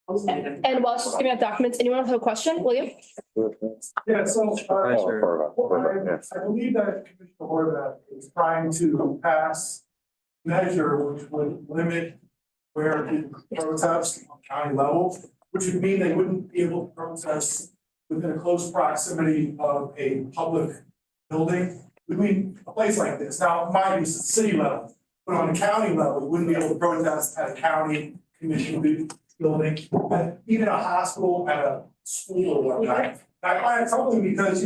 And while she's giving out documents, anyone have a question? William? Yeah, so, I believe that Commissioner Horvath is trying to pass measure which would limit where people could protest on county level, which would mean they wouldn't be able to protest within a close proximity of a public building. We mean a place like this. Now, mind you, it's the city level, but on the county level, we wouldn't be able to protest at a county commission building, and even a hospital, at a school or whatnot. I find it troubling because,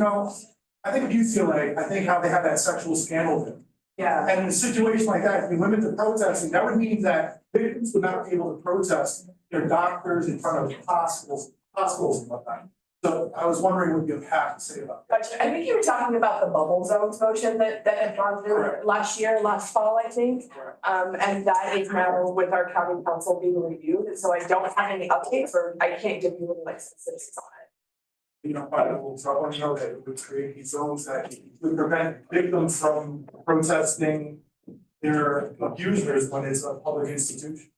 I think of UCLA, I think how they have that sexual scandal there. Yeah. And in a situation like that, if you limit the protesting, that would mean that victims would not be able to protest their doctors in front of hospitals and whatnot. So I was wondering what you have to say about that. Gotcha. I think you were talking about the bubble zones motion that had gone through last fall, I think. And that is now with our county council being reviewed, and so I don't have any updates, or I can't give you any specifics on it. So I want to know that it would create these zones that would prevent victims from protesting their abusers when it's a public institution.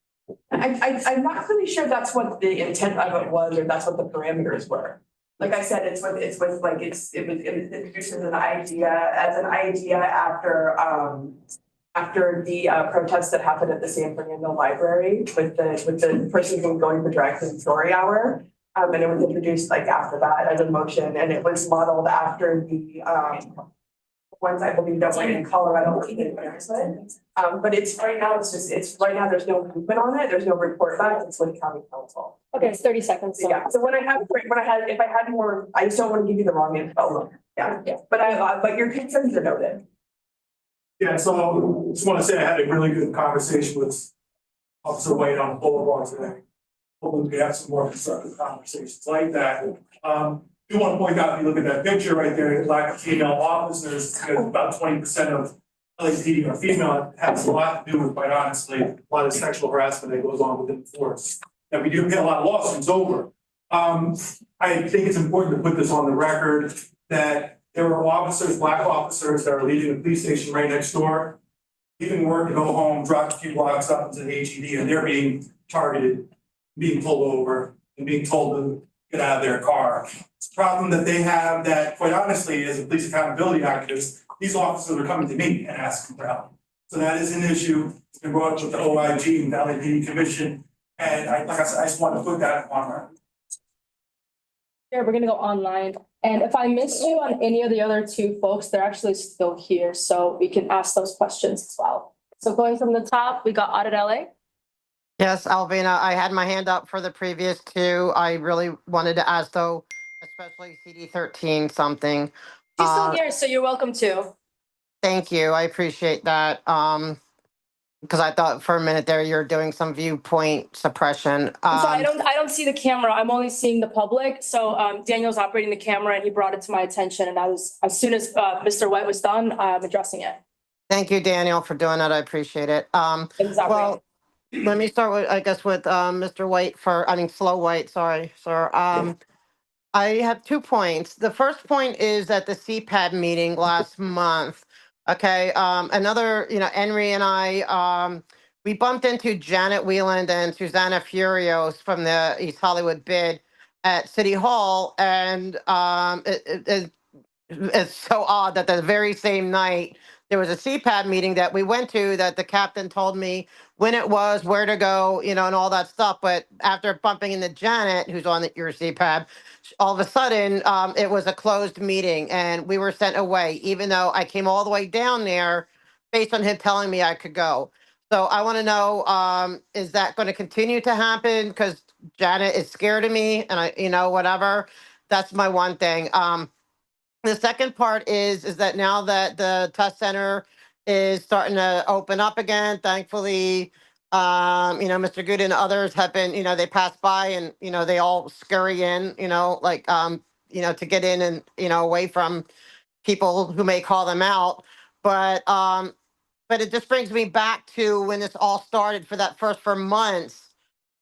I'm not really sure that's what the intent of it was, or that's what the parameters were. Like I said, it was introduced as an idea after the protests that happened at the San Fernando Library with the person who was going for drag queen story hour. And it was introduced after that as a motion, and it was modeled after the ones I believe that went in Colorado. But it's right now, there's no movement on it, there's no report back, it's with county council. Okay, it's 30 seconds. So. Yeah, so if I had more, I just don't want to give you the wrong info. Yeah. But your concerns are noted. Yeah, so I just want to say I had a really good conversation with Officer White on the boulevard today. Hopefully we have some more constructive conversations like that. I do want to point out, if you look at that picture right there, lack of female officers, because about 20% of LAPD are female. It has a lot to do with, quite honestly, a lot of sexual harassment that goes on within the force that we do get a lot of lawsuits over. I think it's important to put this on the record that there were officers, black officers that are leaving the police station right next door, leaving work to go home, drop a few blocks up into the HED, and they're being targeted, being pulled over, and being told to get out of their car. It's a problem that they have that, quite honestly, as a police accountability activist, these officers are coming to me and asking for help. So that is an issue. It's been brought up with the OIG and the LAPD Commission. And like I said, I just want to put that on record. Yeah, we're gonna go online. And if I missed you on any of the other two folks, they're actually still here, so we can ask those questions as well. So going from the top, we got AuditLA. Yes, Alvina, I had my hand up for the previous two. I really wanted to ask though, especially CD 13 something. She's still here, so you're welcome to. Thank you. I appreciate that. Because I thought for a minute there you're doing some viewpoint suppression. So I don't see the camera. I'm only seeing the public. So Daniel's operating the camera, and he brought it to my attention. And I was, as soon as Mr. White was done, I'm addressing it. Thank you, Daniel, for doing that. I appreciate it. Well, let me start with, I guess, with Mr. White Slow White. Sorry, sir. I have 2 points. The first point is at the CPAD meeting last month. Okay, Henry and I, we bumped into Janet Wieland and Susanna Furios from the East Hollywood bid at City Hall. And it's so odd that the very same night, there was a CPAD meeting that we went to that the captain told me when it was, where to go, and all that stuff. But after bumping into Janet, who's on your CPAD, all of a sudden, it was a closed meeting and we were sent away, even though I came all the way down there based on him telling me I could go. So I want to know, is that going to continue to happen? Because Janet is scared of me and whatever. That's my one thing. The second part is that now that the test center is starting to open up again, thankfully, Mr. Good and others have been, they pass by and, they all scurry in, to get in and, away from people who may call them out. But it just brings me back to when this all started for months,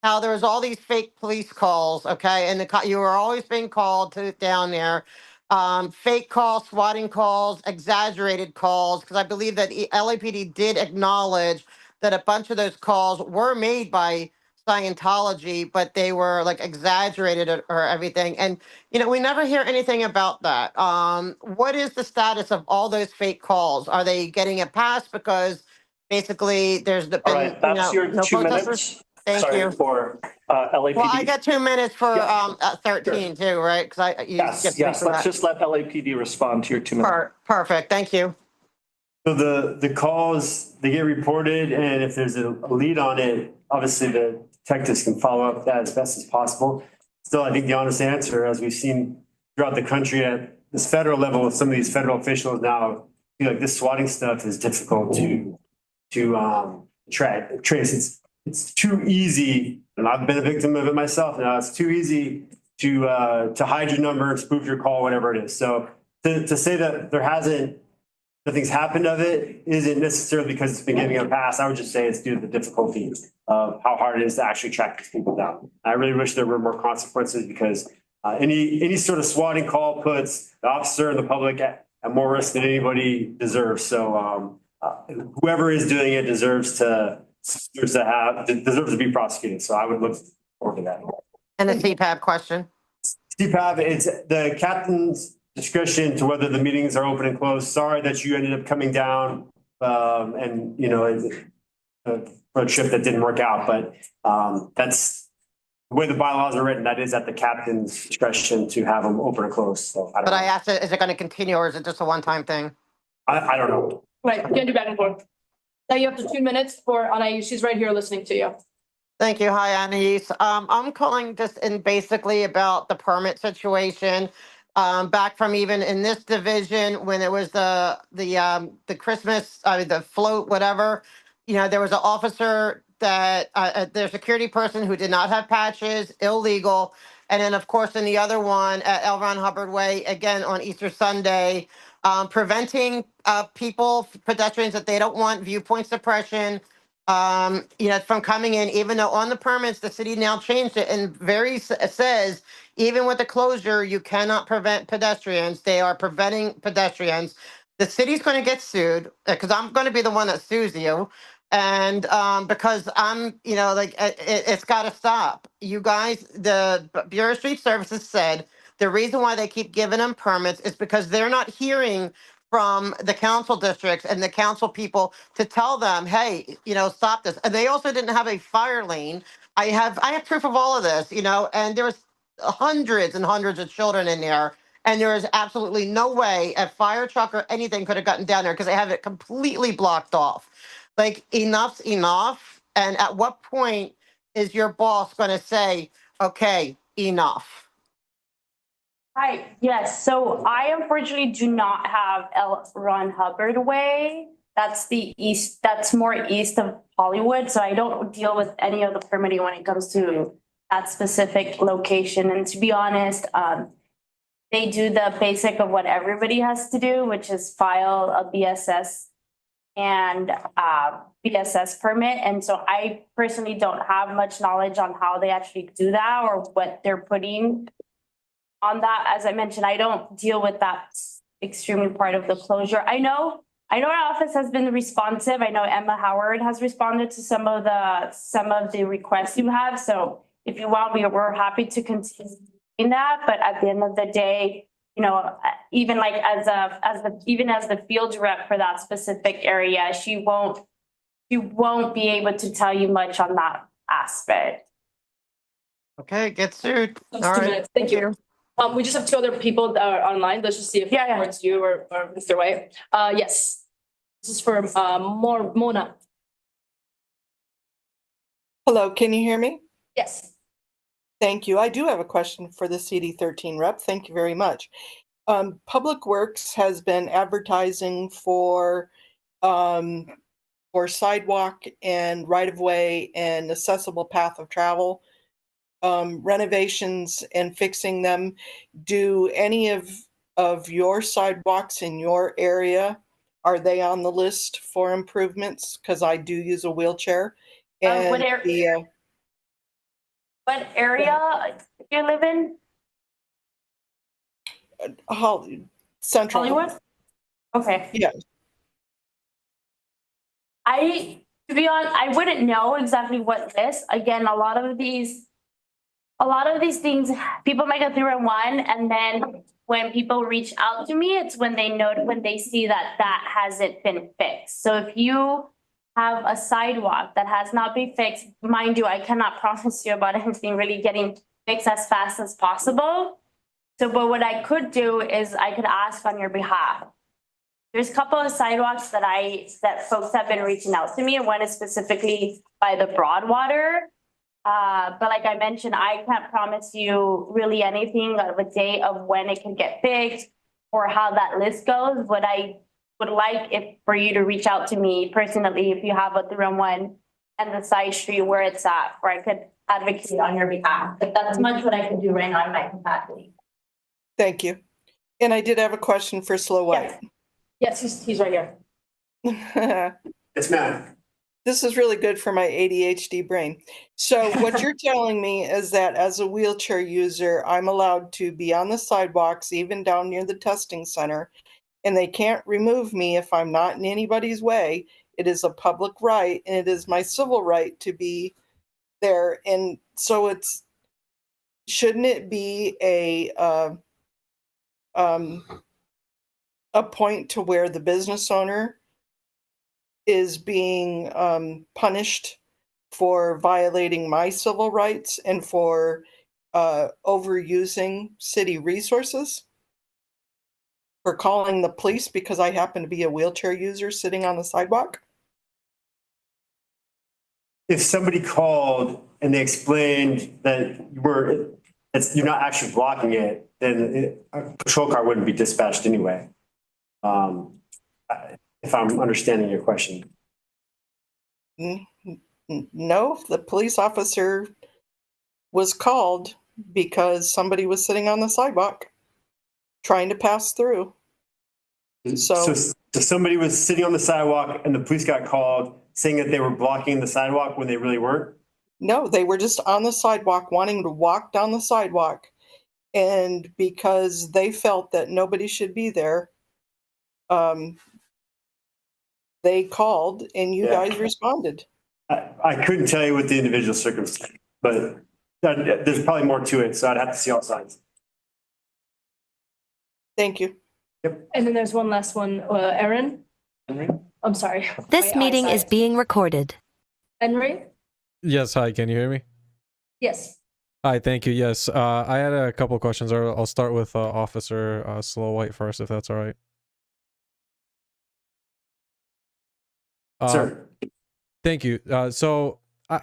how there was all these fake police calls, okay? And you were always being called down there. Fake calls, swatting calls, exaggerated calls, because I believe that LAPD did acknowledge that a bunch of those calls were made by Scientology, but they were like exaggerated or everything. And, you know, we never hear anything about that. What is the status of all those fake calls? Are they getting it passed because basically there's been, All right, that's your no 2 protesters? minutes. Thank Sorry you. for Well, I LAPD. got 2 minutes for Yeah, 13 too, right? Because you Yes, skipped me yes, for let's that. just let LAPD respond to your 2 minutes. Perfect. Thank you. So the calls, they get reported, and if there's a lead on it, obviously the detectives can follow up that as best as possible. Still, I think the honest answer, as we've seen throughout the country at this federal level with some of these federal officials now, I feel like this swatting stuff is difficult to trace. It's too easy, and I've been a victim of it myself now. It's too easy to hide your number, spoof your call, whatever it is. So to say that nothing's happened of it isn't necessarily because it's been getting a pass. I would just say it's due to the difficulty of how hard it is to actually track these people down. I really wish there were more consequences because any sort of swatting call puts the officer and the public at more risk than anybody deserves. So whoever is doing it deserves to be prosecuted. So I would look forward to that. And the CPAP question. CPAB, it's the captain's discretion to whether the meetings are open and closed. Sorry that you ended up coming down and, you know, for a trip that didn't work out, but that's the way the bylaws are written. That is at the captain's discretion to have them open or closed. So I don't But I know. asked it, is it going to continue or is it just a one-time thing? I don't know. Right, we can do back and forth. Now you have the 2 minutes for Anais. She's right here listening to you. Thank you. Hi, Anais. I'm calling just in basically about the permit situation. Back from even in this division when it was the Christmas, the float, whatever. You know, there was an officer that their security person who did not have patches, illegal, and then of course in the other one at L. Ron Hubbard Way again on Easter Sunday, preventing people, pedestrians that they don't want, viewpoint suppression. You know, from coming in, even though on the permits, the city now changed it and says, even with the closure, you cannot prevent pedestrians. They are preventing pedestrians. The city's going to get sued because I'm going to be the one that sues you. And because I'm, you know, like it's got to stop. You guys, the Bureau of Street Services said the reason why they keep giving them permits is because they're not hearing from the council districts and the council people to tell them, hey, you know, stop this. And they also didn't have a fire lane. I have proof of all of this, you know, and there was hundreds and hundreds of children in there. And there is absolutely no way a fire truck or anything could have gotten down there because they have it completely blocked off. Like enough's enough. And at what point is your boss going to say, okay, enough? Hi, yes, so I unfortunately do not have L. Ron Hubbard Way. That's the east, that's more east of Hollywood, so I don't deal with any of the permitting when it comes to that specific location. And to be honest, they do the basic of what everybody has to do, which is file a BSS and BSS permit. And so I personally don't have much knowledge on how they actually do that or what they're putting on that. As I mentioned, I don't deal with that extremely part of the closure. I know our office has been responsive. I know Emma Howard has responded to some of the requests you have. So if you want, we're happy to continue in that. But at the end of the day, you know, even like as the field rep for that specific area, she won't be able to tell you much on that aspect. Okay, get sued. That's All 2 right. minutes. Thank you. We just have 2 other people that are online. Let's just see if it's you or Mr. White. Yes. This is for Mona. Hello, can you hear me? Yes. Thank you. I do have a question for the CD13 rep. Thank you very much. Public Works has been advertising for sidewalk and right-of-way and accessible path of travel renovations and fixing them. Do any of your sidewalks in your area, are they on the list for improvements? Because I do use a wheelchair. And What area do you live in? Central Hollywood? Okay. Yeah. I To be honest, I wouldn't know exactly what list. Again, a lot of these things, people make a 311, and then when people reach out to me, it's when they see that hasn't been fixed. So if you have a sidewalk that has not been fixed, mind you, I cannot promise you about anything really getting fixed as fast as possible. So, but what I could do is I could ask on your behalf. There's a couple of sidewalks that folks have been reaching out to me, and one is specifically by the Broadwater. But like I mentioned, I can't promise you really anything of a date of when it can get fixed or how that list goes. What I would like for you to reach out to me personally if you have a 311 and the side street where it's at, where I could advocate on your behalf. But that's much what I can do right now in my capacity. Thank you. And I did have a question for Slow White. Yes, he's right here. Yes, ma'am. This is really good for my ADHD brain. So what you're telling me is that as a wheelchair user, I'm allowed to be on the sidewalks, even down near the testing center, and they can't remove me if I'm not in anybody's way. It is a public right, and it is my civil right to be there. And so shouldn't it be a point to where the business owner is being punished for violating my civil rights and for overusing city resources? For calling the police because I happen to be a wheelchair user sitting on the sidewalk? If somebody called and they explained that you're not actually blocking it, then a patrol car wouldn't be dispatched anyway. If I'm understanding your question. No, the police officer was called because somebody was sitting on the sidewalk trying to pass through. So somebody was sitting on the sidewalk and the police got called saying that they were blocking the sidewalk when they really weren't? No, they were just on the sidewalk wanting to walk down the sidewalk. And because they felt that nobody should be there, they called and you guys responded. I couldn't tell you what the individual circumstance, but there's probably more to it, so I'd have to see all sides. Thank you. Yep. And then there's one last one, Erin. I'm sorry. This meeting is being recorded. Henry? Yes, hi, can you hear me? Yes. Hi, thank you. Yes, I had a couple of questions. I'll start with Officer Slow White first, if that's all right. Sir. Thank you.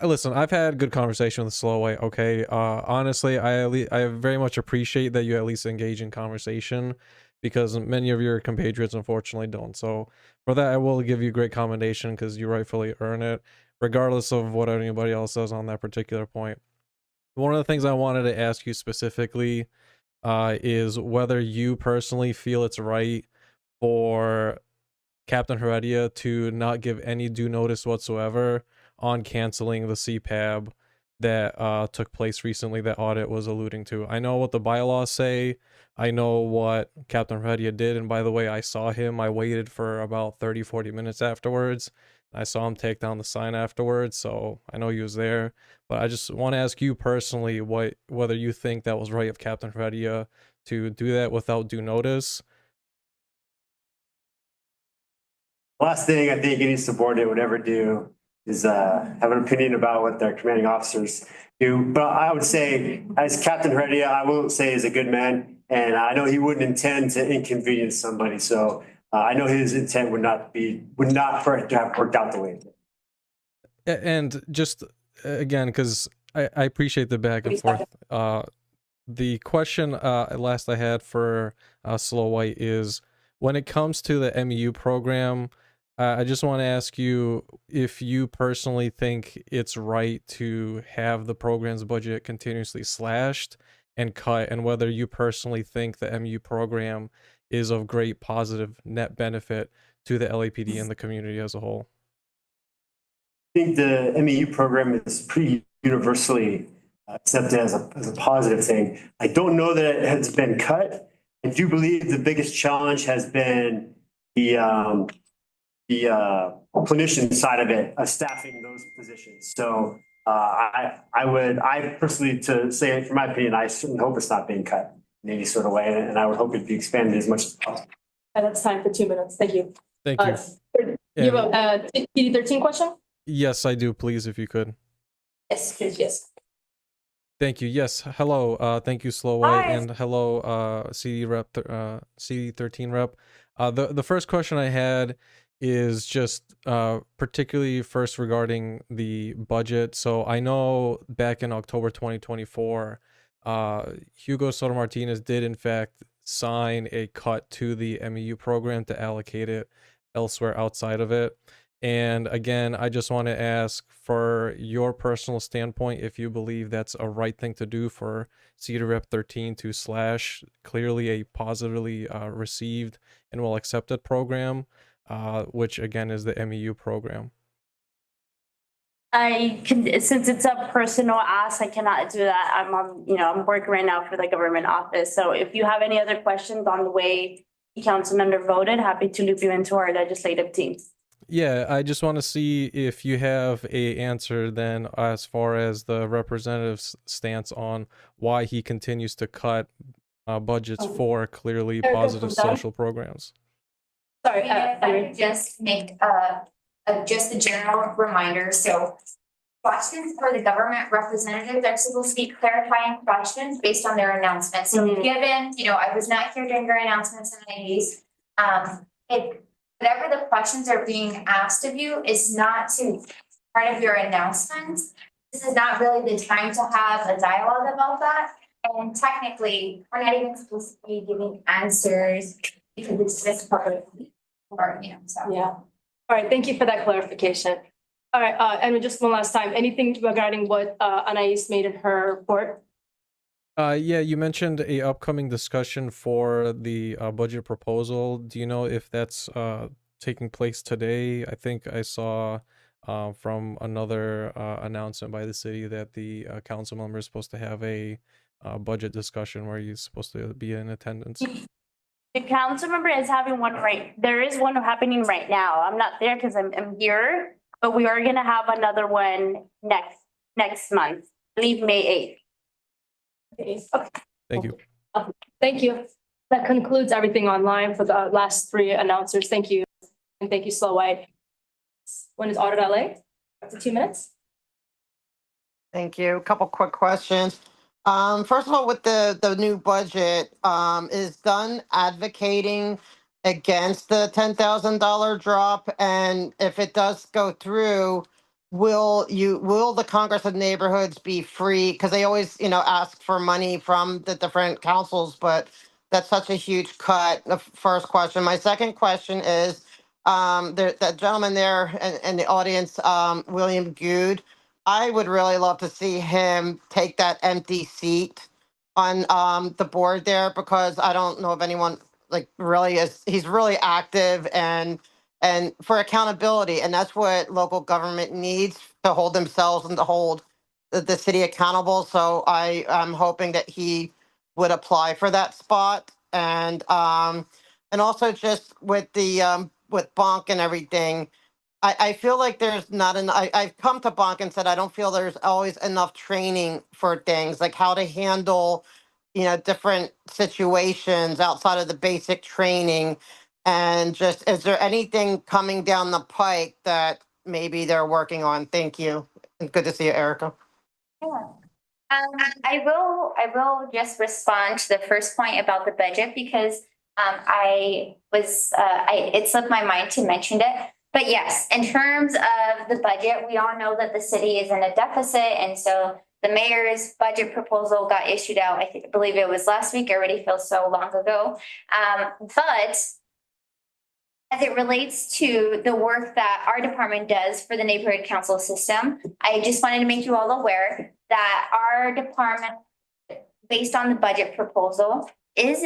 Listen, I've had good conversation with Slow White. Okay, honestly, I very much appreciate that you at least engage in conversation, because many of your compatriots unfortunately don't. So for that, I will give you great commendation because you rightfully earn it, regardless of what anybody else says on that particular point. One of the things I wanted to ask you specifically is whether you personally feel it's right for Captain Heredia to not give any due notice whatsoever on canceling the CPAB that took place recently that Audit was alluding to. I know what the bylaws say. I know what Captain Heredia did. And by the way, I saw him. I waited for about 30-40 minutes afterwards. I saw him take down the sign afterwards, so I know he was there. But I just want to ask you personally whether you think that was right of Captain Heredia to do that without due notice. Last thing I think any subordinate would ever do is have an opinion about what their commanding officers do. But I would say, as Captain Heredia, I will say is a good man, and I know he wouldn't intend to inconvenience somebody. So I know his intent would not for it to have worked out the way it did. And just again, because I appreciate the back and forth. The question last I had for Slow White is, when it comes to the MEU program, I just want to ask you if you personally think it's right to have the program's budget continuously slashed and cut, and whether you personally think the MEU program is of great positive net benefit to the LAPD and the community as a whole. I think the MEU program is pretty universally accepted as a positive thing. I don't know that it has been cut. I do believe the biggest challenge has been the clinician side of it, staffing those positions. So I personally, to say from my opinion, I certainly hope it's not being cut in any sort of way, and I would hope it'd be expanded as much as possible. And that's time for 2 minutes. Thank you. Thank you. You have a PD13 question? Yes, I do, please, if you could. Yes, please, yes. Thank you. Yes. Hello. Thank you, Slowway, Hi. and hello, CD13 rep. The first question I had is just particularly first regarding the budget. So I know back in October 2024, Hugo Soto Martinez did in fact sign a cut to the MEU program to allocate it elsewhere outside of it. And again, I just want to ask for your personal standpoint if you believe that's a right thing to do for CD Rep 13 to slash clearly a positively received and well accepted program, which again is the MEU program. I can, since it's a personal ask, I cannot do that. I'm working right now for the government office. So if you have any other questions on the way the council member voted, happy to loop you into our legislative team. Yeah, I just want to see if you have a answer then as far as the representative's stance on why he continues to cut budgets for clearly positive social programs. Sorry, Maybe if I could just make just a general reminder, so questions for the government representatives are supposed to be clarifying questions based on their announcements. So given, I was not here during your announcements in the 80s, whatever the questions are being asked of you is not to part of your announcements. This is not really the time to have a dialogue about that. And technically, we're not even supposed to be giving answers because it's just public or, so. yeah. All right, thank you for that clarification. All right, and just one last time, anything regarding what Anais made in her report? Yeah, you mentioned a upcoming discussion for the budget proposal. Do you know if that's taking place today? I think I saw from another announcement by the city that the council member is supposed to have a budget discussion where he's supposed to be in attendance. The council member is having one there is one happening right now. I'm not there because I'm here, but we are gonna have another one next month, I believe May 8th. Okay. Thank you. Thank you. That concludes everything online for the last three announcers. Thank you. And thank you, Slow White. When is AuditLA? After 2 minutes? Thank you. A couple quick questions. First of all, with the new budget, is done advocating against the $10,000 drop? And if it does go through, will the Congress of Neighborhoods be free? Because they always, ask for money from the different councils, but that's such a huge cut. The first question. My second question is, that gentleman there in the audience, William Good. I would really love to see him take that empty seat on the board there, because I don't know if anyone really is. He's really active and for accountability, and that's what local government needs to hold themselves and to hold the city accountable. So I'm hoping that he would apply for that spot, and also just with the with Bonk and everything. I feel like there's not enough. I've come to Bonk and said I don't feel there's always enough training for things like how to handle, different situations outside of the basic training. And just, is there anything coming down the pike that maybe they're working on? Thank you. And good to see you, Erica. Yeah. I will just respond to the first point about the budget because it slipped my mind to mention it. But yes, in terms of the budget, we all know that the city is in a deficit. And so the mayor's budget proposal got issued out, I believe it was last week. It already feels so long ago. But as it relates to the work that our department does for the neighborhood council system, I just wanted to make you all aware that our department, based on the budget proposal, is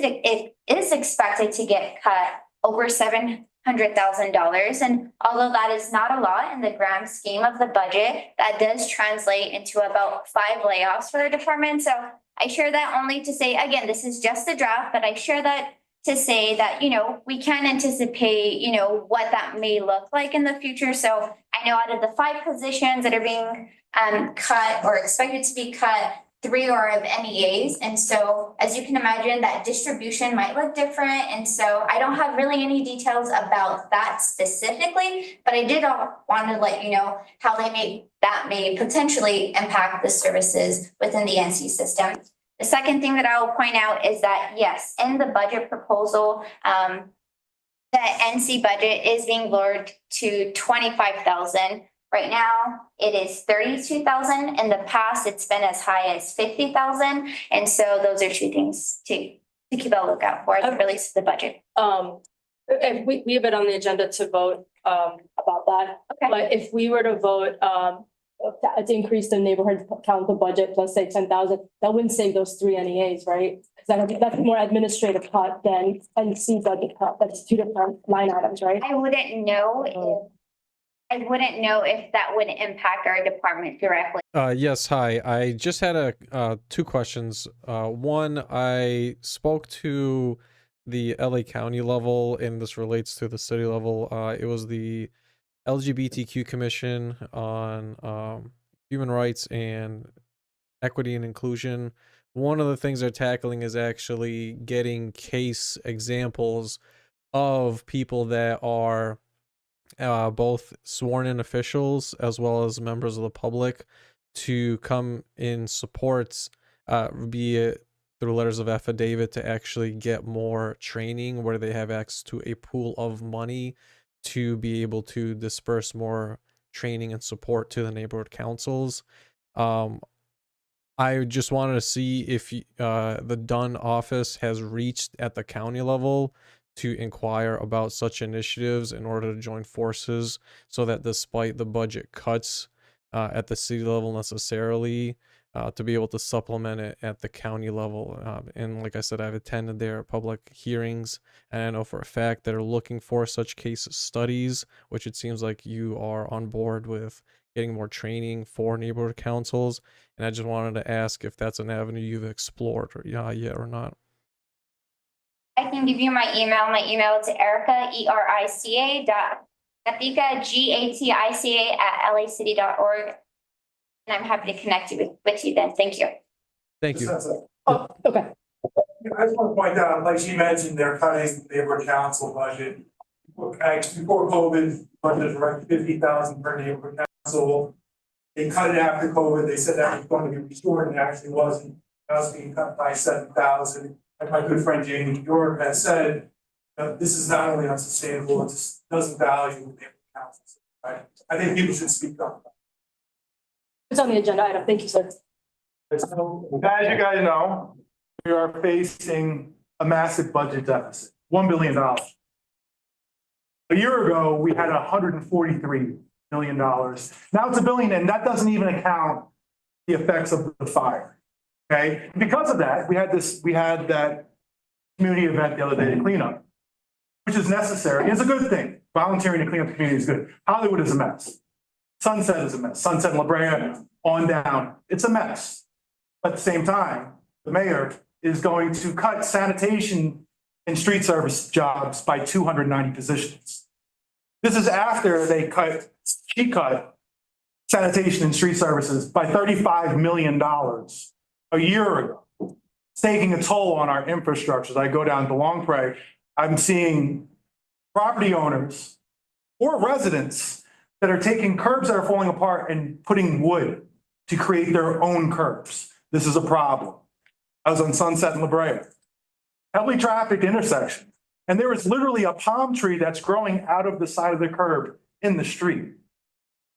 expected to get cut over $700,000. And although that is not a lot in the grand scheme of the budget, that does translate into about 5 layoffs for our department. So I share that only to say, again, this is just a draft, but I share that to say that, we can anticipate, what that may look like in the future. So I know out of the 5 positions that are being cut or expected to be cut, 3 are of NEAs. And so as you can imagine, that distribution might look different. And so I don't have really any details about that specifically, but I did want to let you know how that may potentially impact the services within the NC system. The second thing that I will point out is that, yes, in the budget proposal, the NC budget is being lowered to 25,000. Right now, it is 32,000. In the past, it's been as high as 50,000. And so those are 2 things to keep a lookout for as it relates to the budget. If we have it on the agenda to vote about that. Okay. But if we were to vote to increase the neighborhood council budget plus say 10,000, that wouldn't save those 3 NEAs, right? Because that's more administrative cut than NC budget cut. That's 2 different line items, right? I wouldn't know if that would impact our department directly. Yes, hi. I just had 2 questions. One, I spoke to the LA County level, and this relates to the city level. It was the LGBTQ Commission on Human Rights and Equity and Inclusion. One of the things they're tackling is actually getting case examples of people that are both sworn-in officials as well as members of the public to come in supports, be it through letters of affidavit, to actually get more training where they have access to a pool of money to be able to disperse more training and support to the neighborhood councils. I just wanted to see if the Dunn office has reached at the county level to inquire about such initiatives in order to join forces, so that despite the budget cuts at the city level necessarily, to be able to supplement it at the county level. And like I said, I've attended their public hearings, and I know for a fact they're looking for such case studies, which it seems like you are on board with getting more training for neighborhood councils. And I just wanted to ask if that's an avenue you've explored yet or not. I can give you my email. My email is Erica, ERICA Gatica, GATICA @lacity.org. And I'm happy to connect you with you then. Thank you. Thank you. Oh, okay. I just want to point out, like she mentioned, they're cutting the neighborhood council budget. Before COVID, budget was around 50,000 per neighborhood council. They cut it after COVID. They said that was going to be restored, and it actually wasn't. That was being cut by 7,000. Like my good friend Jamie York has said, this is not only unsustainable, it just doesn't value the neighborhood councils. Right? I think people should speak up. It's on the agenda item. Thank you, sir. As you guys know, we are facing a massive budget deficit, $1 billion. A year ago, we had $143 million. Now it's $1 billion, and that doesn't even account the effects of the fire. Okay, because of that, we had that community event the other day to clean up, which is necessary. It's a good thing. Volunteering to clean up the community is good. Hollywood is a mess. Sunset is a mess. Sunset and La Brea on down. It's a mess. At the same time, the mayor is going to cut sanitation and street service jobs by 290 positions. This is after she cut sanitation and street services by $35 million a year ago. It's taking a toll on our infrastructure. As I go down to Long Prairie, I'm seeing property owners or residents that are taking curbs that are falling apart and putting wood to create their own curbs. This is a problem. I was on Sunset and La Brea, heavily trafficked intersection, and there is literally a palm tree that's growing out of the side of the curb in the street.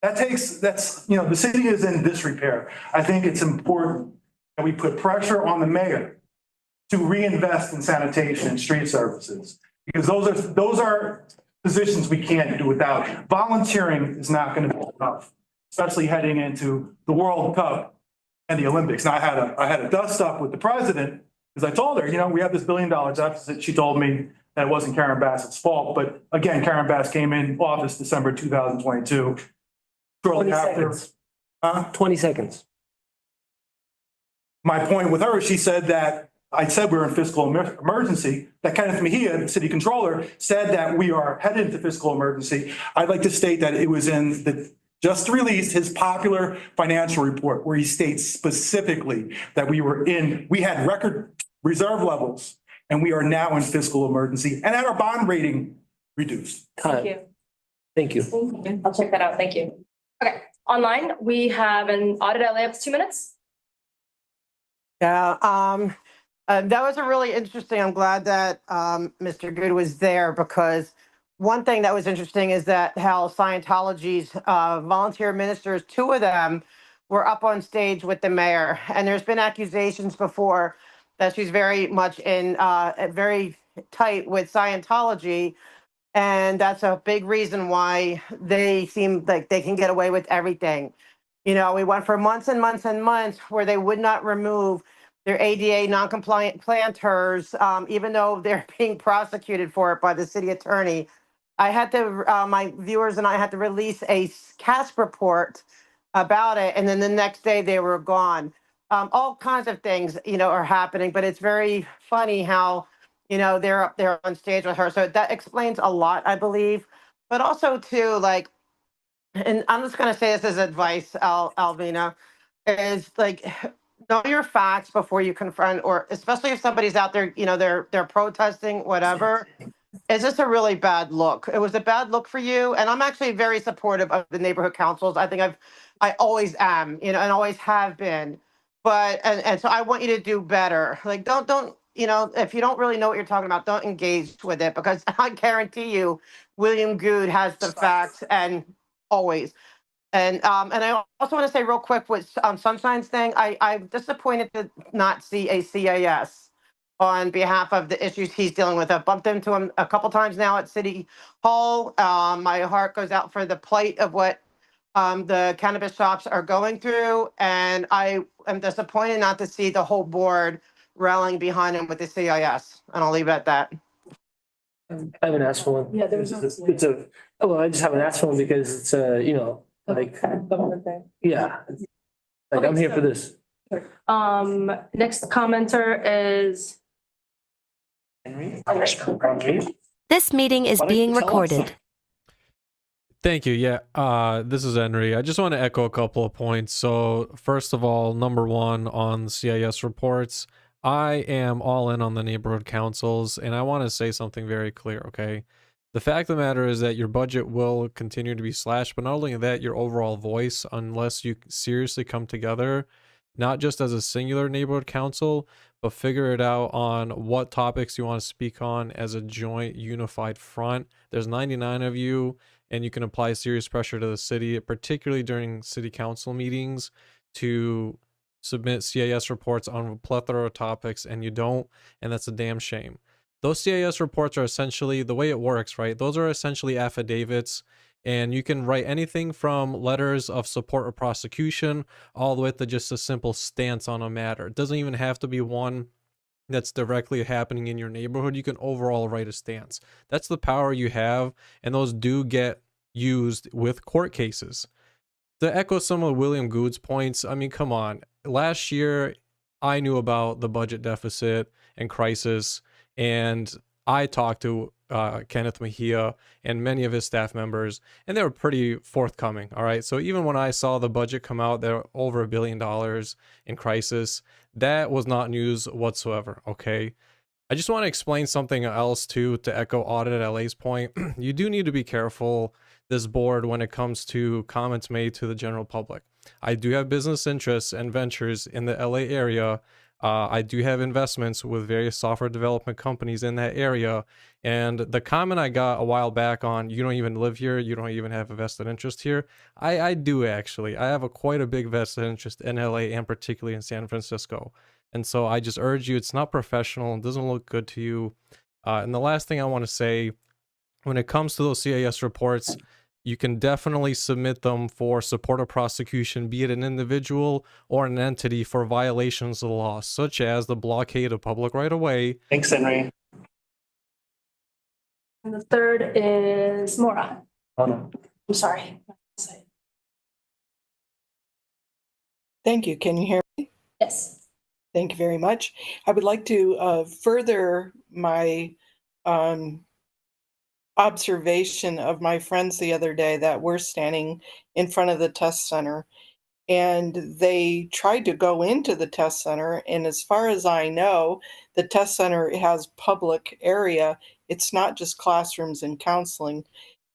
The city is in disrepair. I think it's important that we put pressure on the mayor to reinvest in sanitation and street services, because those are positions we can't do without. Volunteering is not going to be enough, especially heading into the World Cup and the Olympics. Now, I had a dust up with the president, because I told her, we have this $1 billion deficit. She told me that it wasn't Karen Bassett's fault. But again, Karen Bass came in office December 2022. Shortly 20 after. seconds. 20 seconds. My point with her, she said that I said we're in fiscal emergency, that Kenneth Mejia, the city controller, said that we are headed into fiscal emergency. I'd like to state that it was in the just released his popular financial report where he states specifically that we had record reserve levels and we are now in fiscal emergency and had our bond rating reduced. Thank you. Thank you. I'll check that out. Thank you. Okay, online, we have an AuditLA up to 2 minutes. Yeah, that was a really interesting. I'm glad that Mr. Good was there, because one thing that was interesting is that how Scientology's volunteer ministers, 2 of them, were up on stage with the mayor, and there's been accusations before that she's very much in very tight with Scientology, and that's a big reason why they seem like they can get away with everything. You know, we went for months and months and months where they would not remove their ADA non-compliant planters, even though they're being prosecuted for it by the city attorney. I had to, my viewers and I had to release a CASP report about it, and then the next day they were gone. All kinds of things, you know, are happening, but it's very funny how, you know, they're up there on stage with her. So that explains a lot, I believe. But also too, like, and I'm just going to say this as advice, Alvina, is like, know your facts before you confront, or especially if somebody's out there, you know, they're protesting, whatever. Is this a really bad look? It was a bad look for you. And I'm actually very supportive of the neighborhood councils. I think I always am, you know, and always have been. But, and so I want you to do better. Like, don't, you know, if you don't really know what you're talking about, don't engage with it, because I guarantee you, William Good has the facts, and always. And I also want to say real quick with Sunshine's thing, I'm disappointed to not see a CAS on behalf of the issues he's dealing with. I've bumped into him a couple times now at City Hall. My heart goes out for the plight of what the cannabis shops are going through. And I am disappointed not to see the whole board rallying behind him with the CIS. And I'll leave it at that. I haven't asked for one. Yeah, there was well, I just haven't asked for one because it's you know, like, government thing. yeah. Like, I'm here for this. Next commenter is This meeting is being recorded. Thank you. Yeah, this is Henry. I just want to echo a couple of points. So first of all, number one on the CIS reports, I am all in on the neighborhood councils, and I want to say something very clear, okay? The fact of the matter is that your budget will continue to be slashed, but not only that, your overall voice, unless you seriously come together, not just as a singular neighborhood council, but figure it out on what topics you want to speak on as a joint unified front. There's 99 of you, and you can apply serious pressure to the city, particularly during city council meetings, to submit CIS reports on a plethora of topics, and you don't, and that's a damn shame. Those CIS reports are essentially, the way it works, right? Those are essentially affidavits, and you can write anything from letters of support or prosecution all the way to just a simple stance on a matter. It doesn't even have to be one that's directly happening in your neighborhood. You can overall write a stance. That's the power you have, and those do get used with court cases. To echo some of William Good's points, I mean, come on. Last year, I knew about the budget deficit and crisis, and I talked to Kenneth Mejia and many of his staff members, and they were pretty forthcoming. All right. So even when I saw the budget come out, there were over $1 billion in crisis. That was not news whatsoever. Okay. I just want to explain something else too, to echo AuditLA's point. You do need to be careful, this board, when it comes to comments made to the general public. I do have business interests and ventures in the LA area. I do have investments with various software development companies in that area. And the comment I got a while back on, you don't even live here, you don't even have a vested interest here. I do actually. I have quite a big vested interest in LA and particularly in San Francisco. And so I just urge you, it's not professional, it doesn't look good to you. And the last thing I want to say, when it comes to those CIS reports, you can definitely submit them for support of prosecution, be it an individual or an entity, for violations of the law, such as the blockade of public right-of-way. Thanks, Henry. And the third is Maura. Oh, no. I'm sorry. Thank you. Can you hear me? Yes. Thank you very much. I would like to further my observation of my friends the other day that were standing in front of the test center, and they tried to go into the test center. And as far as I know, the test center has public area. It's not just classrooms and counseling,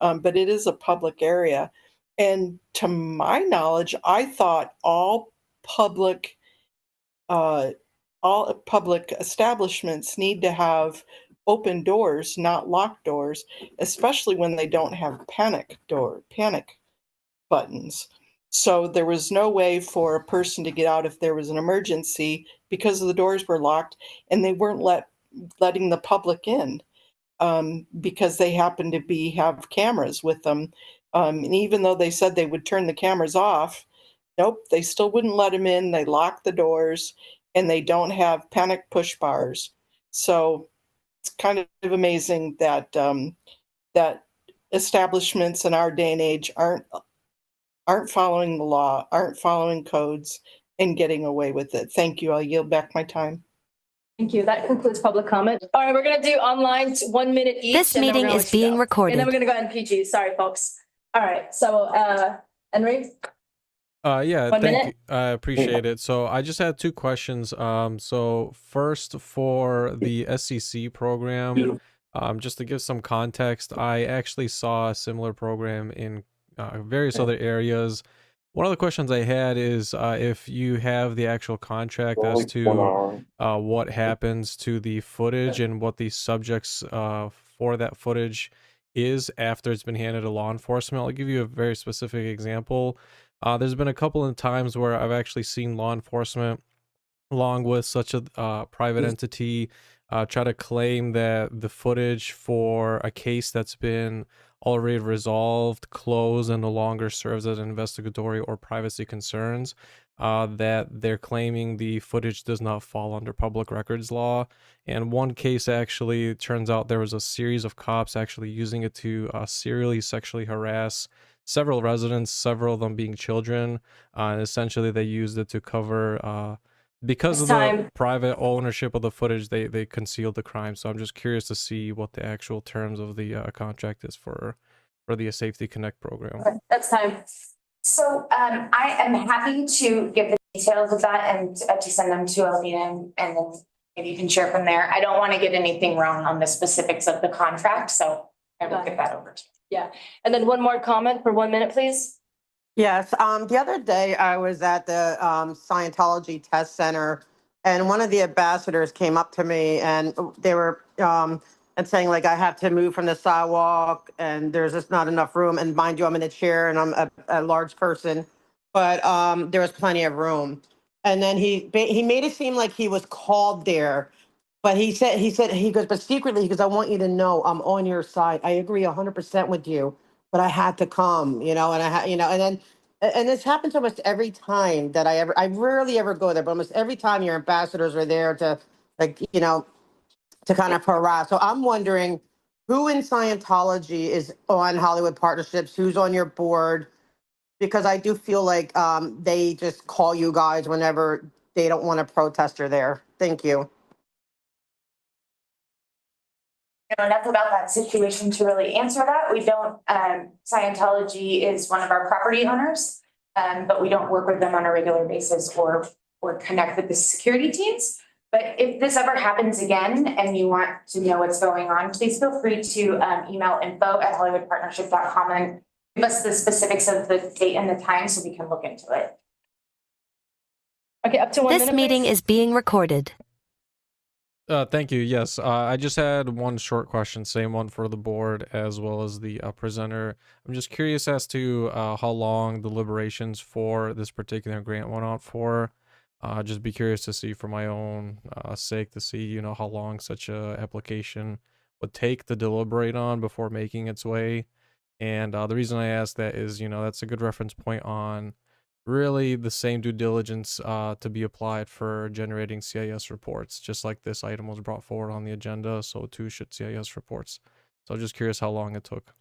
but it is a public area. And to my knowledge, I thought all public establishments need to have open doors, not locked doors, especially when they don't have panic buttons. So there was no way for a person to get out if there was an emergency because the doors were locked, and they weren't letting the public in because they happened to have cameras with them. And even though they said they would turn the cameras off, nope, they still wouldn't let them in. They locked the doors, and they don't have panic push bars. So it's kind of amazing that that establishments in our day and age aren't following the law, aren't following codes, and getting away with it. Thank you. I'll yield back my time. Thank you. That concludes public comment. All right, we're gonna do online 1 minute each. This and then we're meeting gonna is let you being go. recorded. And then we're gonna go NPG. Sorry, folks. All right, so Henry? Yeah, 1 thank minute? you. I appreciate it. So I just had two questions. So first for the SEC program, just to give some context, I actually saw a similar program in various other areas. One of the questions I had is if you have the actual contract as to what happens to the footage and what the subjects for that footage is after it's been handed to law enforcement. I'll give you a very specific example. There's been a couple of times where I've actually seen law enforcement, along with such a private entity, try to claim that the footage for a case that's been already resolved, closed, and no longer serves as investigatory or privacy concerns, that they're claiming the footage does not fall under public records law. And one case actually, it turns out there was a series of cops actually using it to serially sexually harass several residents, several of them being children, and essentially they used it to cover because of the private ownership of the footage, they concealed the crime. So I'm just curious to see what the actual terms of the contract is for the Safety Connect program. Okay, that's time. So I am happy to give the details of that and to send them to Alvina, and then maybe you can share from there. I don't want to get anything wrong on the specifics of the contract, so I will get that over to you. Yeah, and then one more comment for 1 minute, please. Yes, the other day I was at the Scientology test center, and one of the ambassadors came up to me, and they were and saying like I have to move from the sidewalk, and there's just not enough room. And mind you, I'm in a chair, and I'm a large person, but there was plenty of room. And then he made it seem like he was called there, but he goes, but secretly he goes, I want you to know I'm on your side. I agree 100% with you, but I had to come, and I had, and this happens almost every time that I rarely ever go there, but almost every time your ambassadors are there to, like, to kind of harass. So I'm wondering who in Scientology is on Hollywood Partnerships, who's on your board, because I do feel like they just call you guys whenever they don't want a protester there. Thank you. I know enough about that situation to really answer that. We don't, Scientology is one of our property owners, but we don't work with them on a regular basis or connect with the security teams. But if this ever happens again and you want to know what's going on, please feel free to email info@hollywoodpartnership.com and give us the specifics of the date and the time so we can look into it. Okay, up to 1 minute. This meeting is being recorded. Thank you. Yes, I just had one short question, same one for the board as well as the presenter. I'm just curious as to how long deliberations for this particular grant went on for. Just be curious to see for my own sake to see, how long such a application would take to deliberate on before making its way. And the reason I ask that is, that's a good reference point on really the same due diligence to be applied for generating CIS reports. Just like this item was brought forward on the agenda, so too should CIS reports. So I'm just curious how long it took.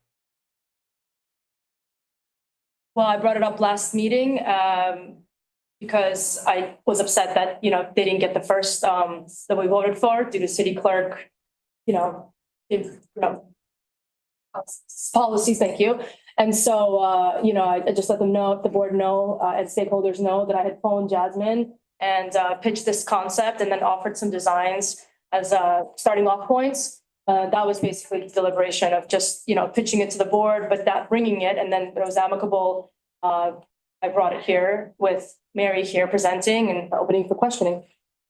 Well, I brought it up last meeting. because I was upset that, they didn't get the first, that we voted for due to city clerk, policies, thank you. And so, I just let them know, the board know, and stakeholders know that I had phoned Jasmine and pitched this concept and then offered some designs as starting off points. That was basically the deliberation of just, pitching it to the board, but that bringing it, and then it was amicable. I brought it here with Mary here presenting and opening for questioning.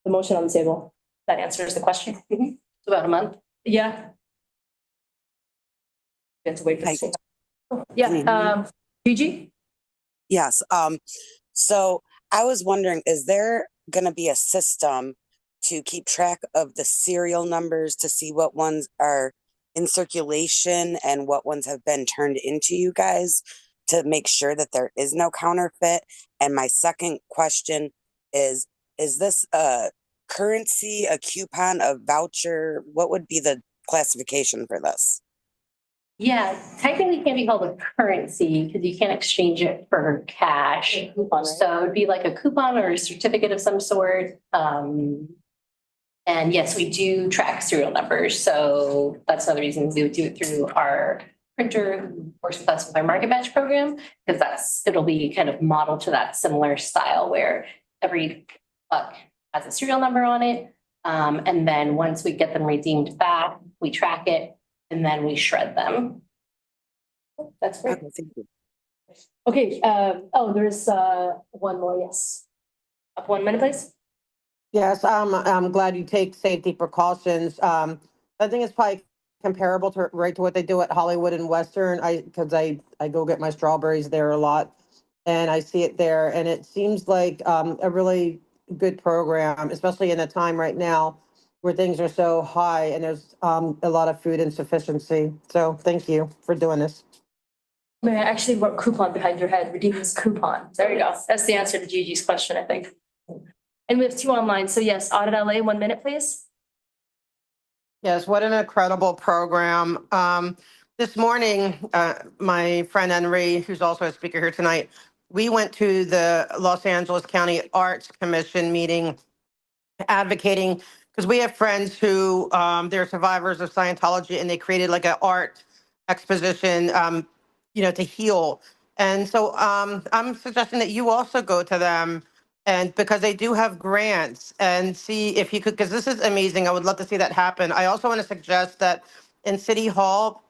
The motion on the table. That answers the question. It's about a month. Yeah. You have to wait for the. Yeah, Gigi? Yes, so I was wondering, is there gonna be a system to keep track of the serial numbers to see what ones are in circulation and what ones have been turned into you guys to make sure that there is no counterfeit? And my second question is this a currency, a coupon, a voucher? What would be the classification for this? Yeah, technically it can't be called a currency because you can't exchange it for cash. So it'd be like a coupon or a certificate of some sort. And yes, we do track serial numbers. So that's another reason we would do it through our printer who works with us with our market batch program, because it'll be kind of modeled to that similar style where every buck has a serial number on it. And then once we get them redeemed back, we track it. And then we shred them. That's great. Okay, thank you. Okay, there's one more, yes. Up 1 minute, please. Yes, I'm glad you take safety precautions. I think it's probably comparable to what they do at Hollywood and Western. Because I go get my strawberries there a lot, and I see it there, and it seems like a really good program, especially in a time right now where things are so high and there's a lot of food insufficiency. So thank you for doing this. May I actually wrote coupon behind your head, redeem this coupon. There you go. That's the answer to Gigi's question, I think. And we have 2 online. So yes, AuditLA, 1 minute, please. Yes, what an incredible program. This morning, my friend Henry, who's also a speaker here tonight, we went to the Los Angeles County Arts Commission meeting advocating, because we have friends who they're survivors of Scientology, and they created like an art exposition, to heal. And so I'm suggesting that you also go to them, and because they do have grants, and see if you could, because this is amazing. I would love to see that happen. I also want to suggest that in City Hall,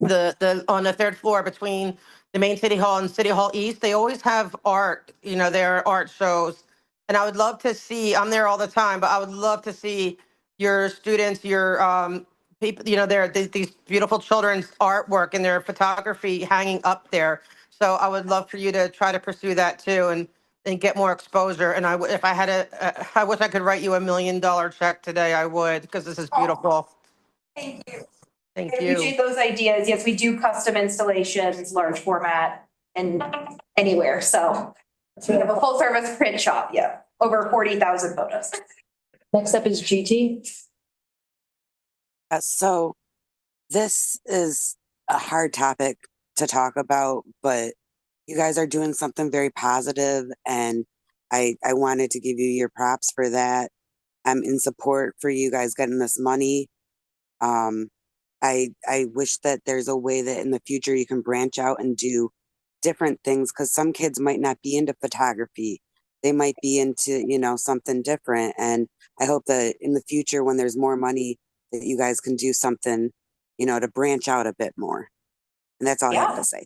the on the 3rd floor between the main City Hall and City Hall East, they always have art, their art shows. And I would love to see, I'm there all the time, but I would love to see your students, your people, these beautiful children's artwork and their photography hanging up there. So I would love for you to try to pursue that too, and get more exposure. And if I had I wish I could write you $1 million check today, I would, because this is beautiful. Thank you. Thank I you. appreciate those ideas. Yes, we do custom installations, large format, and anywhere. So we have a full service print shop. Yeah, over 40,000 photos. Next up is GT. So this is a hard topic to talk about, but you guys are doing something very positive, and I wanted to give you your props for that. I'm in support for you guys getting this money. I wish that there's a way that in the future you can branch out and do different things, because some kids might not be into photography. They might be into, something different. And I hope that in the future, when there's more money, that you guys can do something, to branch out a bit more. And that's all I have to say.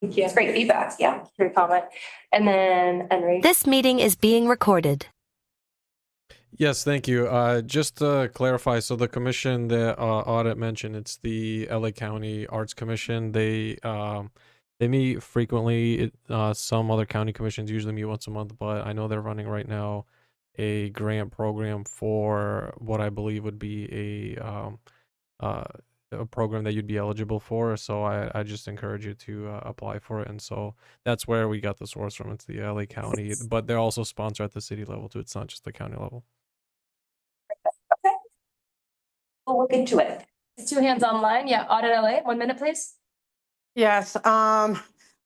Thank you. That's great feedback. Yeah, great comment. And then Henry. This meeting is being recorded. Yes, thank you. Just to clarify, so the commission that Audit mentioned, it's the LA County Arts Commission. They meet frequently. Some other county commissions usually meet once a month, but I know they're running right now a grant program for what I believe would be a program that you'd be eligible for. So I just encourage you to apply for it. And so that's where we got the source from. It's the LA County, but they're also sponsored at the city level too. It's not just the county level. Okay. We'll look into it. 2 hands online. Yeah, AuditLA, 1 minute, please. Yes.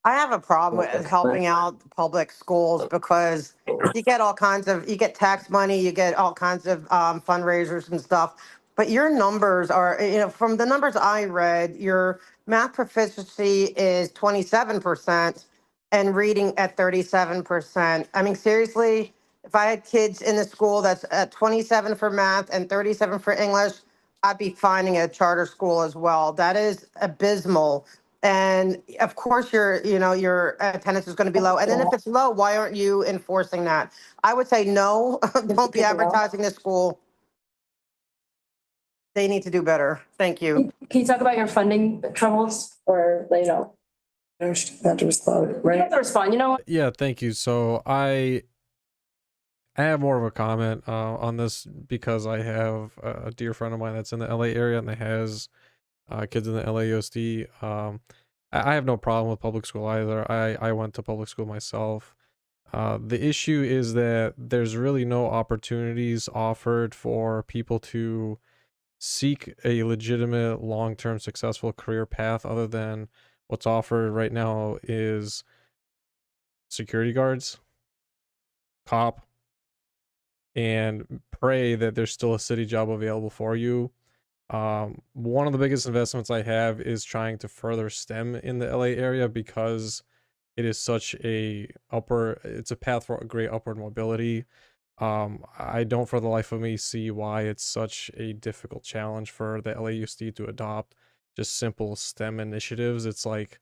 I have a problem with helping out public schools because you get all kinds of, you get tax money, you get all kinds of fundraisers and stuff. But your numbers are, from the numbers I read, your math proficiency is 27% and reading at 37%. I mean, seriously, if I had kids in the school that's at 27 for math and 37 for English, I'd be finding a charter school as well. That is abysmal. And of course, your attendance is going to be low. And then if it's low, why aren't you enforcing that? I would say no, don't be advertising this school. They need to do better. Thank you. Can you talk about your funding troubles or, I have to respond, you right? have to respond, Yeah, thank you. So I have more of a comment on this because I have a dear friend of mine that's in the LA area and that has kids in the LAUSD. I have no problem with public school either. I went to public school myself. The issue is that there's really no opportunities offered for people to seek a legitimate, long-term, successful career path other than what's offered right now is security guards, cop, and pray that there's still a city job available for you. One of the biggest investments I have is trying to further STEM in the LA area because it is such it's a path for a great upward mobility. I don't for the life of me see why it's such a difficult challenge for the LAUSD to adopt just simple STEM initiatives. It's like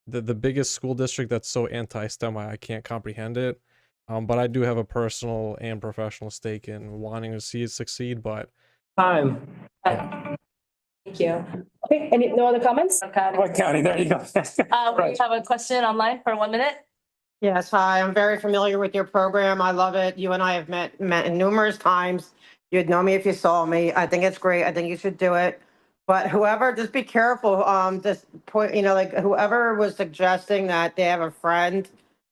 the biggest school district that's so anti-STEM, I can't comprehend it. But I do have a personal and professional stake in wanting to see it succeed, but Time. Thank you. Okay, no other comments? Okay. What county? There you go. We have a question online for 1 minute. Yes, hi, I'm very familiar with your program. I love it. You and I have met numerous times. You'd know me if you saw me. I think it's great. I think you should do it. But whoever, just be careful. Just point, like whoever was suggesting that they have a friend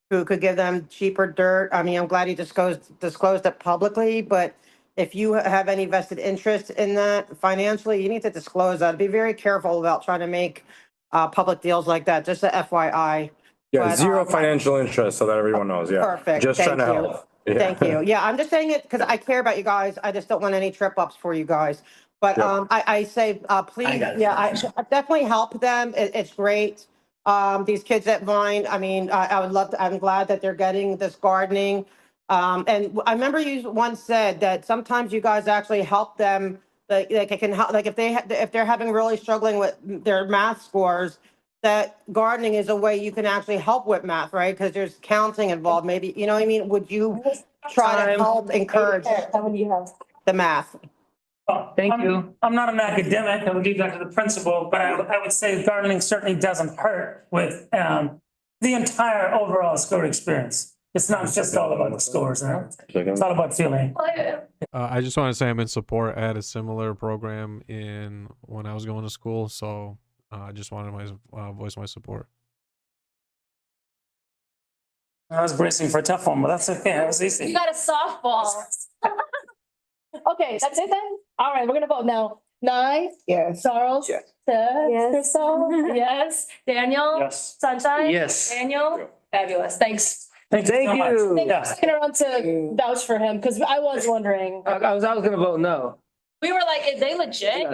who could give them cheaper dirt. I mean, I'm glad you disclosed it publicly, but if you have any vested interest in that financially, you need to disclose that. Be very careful about trying to make public deals like that. Just a FYI. Yeah, But, zero financial interest, so that everyone knows, yeah. Perfect. Just trying Thank to you. help. Yeah. Thank you. Yeah, I'm just saying it because I care about you guys. I just don't want any trip ups for you guys. But Yep. I say, please, I definitely help them. It's great. These kids at Vine, I mean, I would love to, I'm glad that they're getting this gardening. And I remember you once said that sometimes you guys actually help them, like it can help, like if they're having really struggling with their math scores, that gardening is a way you can actually help with math, right? Because there's counting involved, maybe, you know what I mean? Would you try to help encourage the math? Thank you. I'm not an academic, I would leave that to the principal, but I would say gardening certainly doesn't hurt with the entire overall score experience. It's not just all about the scores, it's all about feeling. I just want to say I'm in support. I had a similar program when I was going to school, so I just wanted to voice my support. I was bracing for a tough one, but that's okay, that was easy. You got a softball. Okay, that's it then? All right, we're gonna vote now. Nye? Yes. Charles? Yes. Yes. Crystal? Yes. Daniel? Yes. Sunshine? Yes. Daniel? Fabulous, thanks. Thank you so much. you. Yeah. Second around to vouch for him, because I was wondering. I was gonna vote no. We were like, is they legit?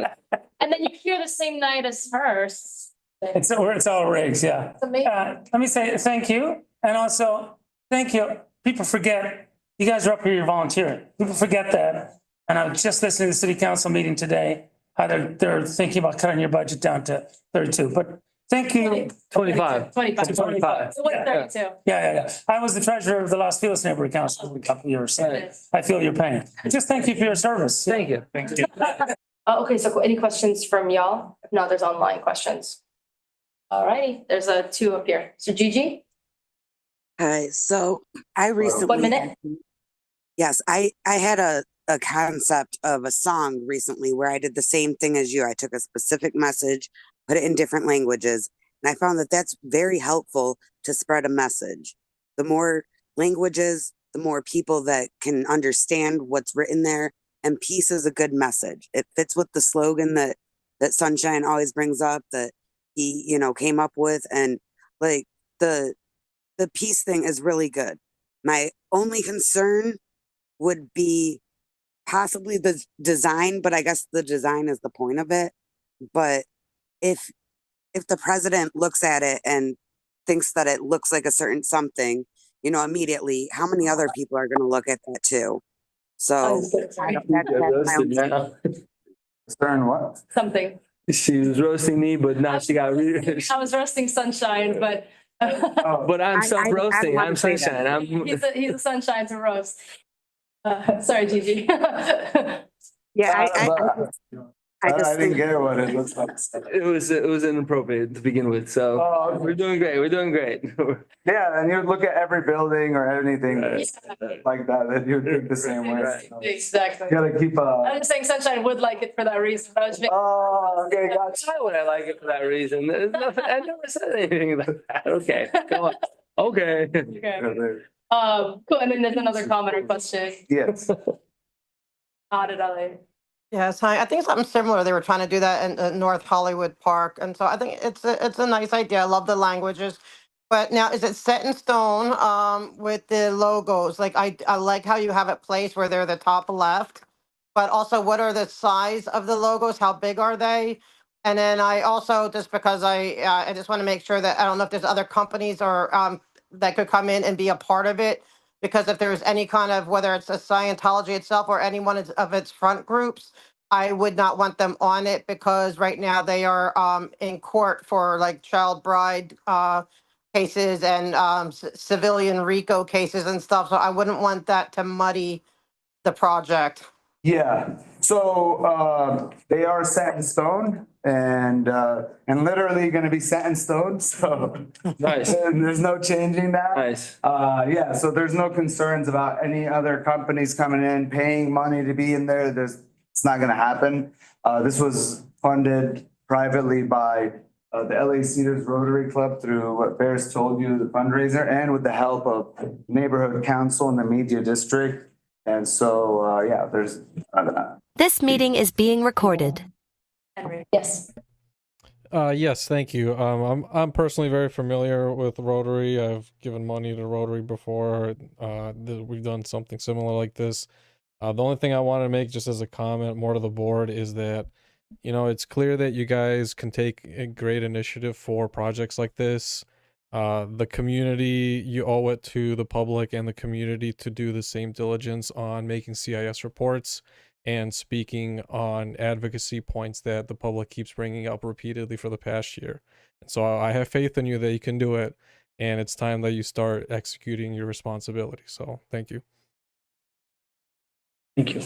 And then you hear the same night as hers. It's all rigs, yeah. It's amazing. Let me say thank you, and also, thank you. People forget, you guys are up here, you're volunteering. People forget that. And I was just listening to the city council meeting today, how they're thinking about cutting your budget down to 32, but thank you. 25. 25. It was 32. Yeah. I was the treasurer of the Los Feliz Neighborhood Council for a couple of years, so I feel your pain. Just thank you for your service. Thank you. Thank you. Okay, so any questions from y'all? If not, there's online questions. All righty, there's a 2 up here. So Gigi? Hi, so I recently. 1 minute. Yes, I had a concept of a song recently where I did the same thing as you. I took a specific message, put it in different languages, and I found that that's very helpful to spread a message. The more languages, the more people that can understand what's written there, and peace is a good message. It fits with the slogan that Sunshine always brings up, that he, came up with, and like the peace thing is really good. My only concern would be possibly the design, but I guess the design is the point of it. But if the president looks at it and thinks that it looks like a certain something, you know, immediately, how many other people are going to look at that too? So that's my only- Concern what? Something. She was roasting me, but now she got. I was roasting Sunshine, but. But I'm self-roasting. I'm Sunshine. He's a sunshine to roast. Sorry, Gigi. Yeah, I just didn't get what it looks like. It was inappropriate to begin with. So we're doing great. We're doing great. Yeah, and you'd look at every building or anything like that, and you'd think the same way. So Exactly. you gotta keep I'm just saying Sunshine would like it for that reason. I was Oh, okay, gotcha. Why would I like it for that reason? There's nothing, I never said anything like that. Okay, come on. Okay. Cool. And then there's another comment or question. Yes. AuditLA. Yes, I think something similar. They were trying to do that in North Hollywood Park, and so I think it's a nice idea. I love the languages, but now is it set in stone with the logos? Like I like how you have it placed where they're the top left, but also what are the size of the logos? How big are they? And then I also just because I just want to make sure that I don't know if there's other companies or that could come in and be a part of it. Because if there's any kind of, whether it's a Scientology itself or any one of its front groups, I would not want them on it because right now they are in court for like child bride cases and civilian RICO cases and stuff. So I wouldn't want that to muddy the project. Yeah, so they are set in stone and literally gonna be set in stone, so. Nice. And there's no changing that. Nice. Yeah, so there's no concerns about any other companies coming in, paying money to be in there. It's not gonna happen. This was funded privately by the LA Cedars Rotary Club through what Bears told you, the fundraiser, and with the help of Neighborhood Council and the Media District. And so, yeah, there's. This meeting is being recorded. Henry. Yes. Yes, thank you. I'm personally very familiar with Rotary. I've given money to Rotary before. We've done something similar like this. The only thing I want to make just as a comment more to the board is that, you know, it's clear that you guys can take a great initiative for projects like this. The community, you owe it to the public and the community to do the same diligence on making CIS reports and speaking on advocacy points that the public keeps bringing up repeatedly for the past year. And so I have faith in you that you can do it, and it's time that you start executing your responsibility. So thank you. Thank you.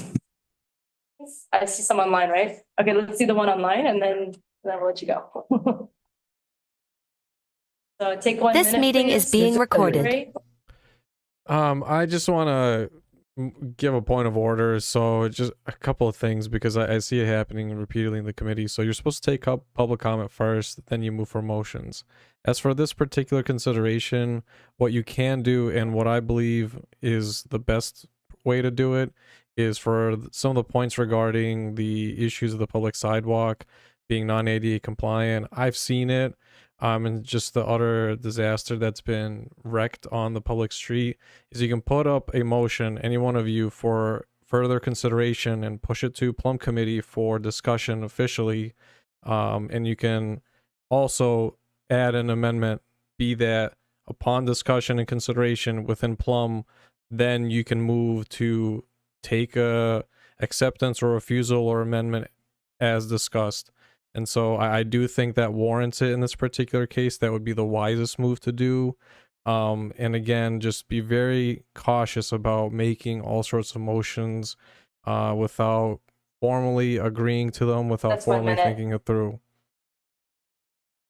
I see some online, right? Okay, let's see the one online and then we'll let you go. So take 1 minute. This meeting is being recorded. I just want to give a point of order. So just a couple of things, because I see it happening repeatedly in the committee. So you're supposed to take up public comment first, then you move for motions. As for this particular consideration, what you can do and what I believe is the best way to do it is for some of the points regarding the issues of the public sidewalk being non-ADA compliant. I've seen it. And just the utter disaster that's been wrecked on the public street is you can put up a motion, any one of you, for further consideration and push it to Plum Committee for discussion officially. And you can also add an amendment, be that upon discussion and consideration within Plum, then you can move to take a acceptance or refusal or amendment as discussed. And so I do think that warrants it in this particular case. That would be the wisest move to do. And again, just be very cautious about making all sorts of motions without formally agreeing to them, without formally thinking it through.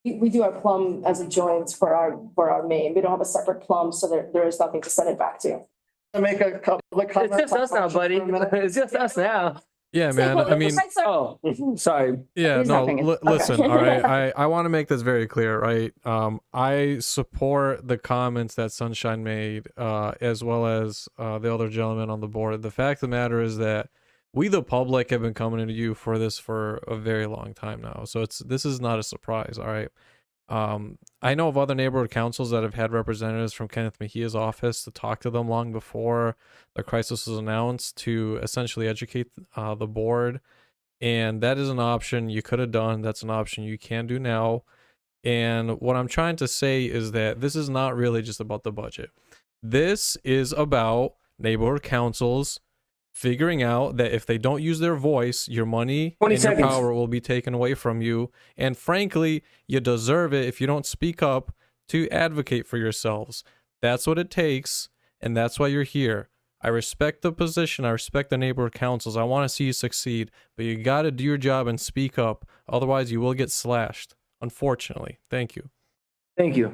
We do our Plum as a joint for our main. We don't have a separate Plum, so there is nothing to send it back to. Make a public comment. It's just us now, buddy. It's just us now. Yeah, man. I mean, oh, sorry. Yeah, no, listen, all right. I want to make this very clear, right? I support the comments that Sunshine made, as well as the other gentleman on the board. The fact of the matter is that we, the public, have been coming to you for this for a very long time now. So this is not a surprise, all right? I know of other neighborhood councils that have had representatives from Kenneth Mejia's office to talk to them long before the crisis was announced to essentially educate the board. And that is an option you could have done. That's an option you can do now. And what I'm trying to say is that this is not really just about the budget. This is about neighborhood councils figuring out that if they don't use their voice, your money 20 and your seconds. power will be taken away from you. And frankly, you deserve it if you don't speak up to advocate for yourselves. That's what it takes, and that's why you're here. I respect the position. I respect the neighborhood councils. I want to see you succeed, but you got to do your job and speak up. Otherwise, you will get slashed, unfortunately. Thank you. Thank you.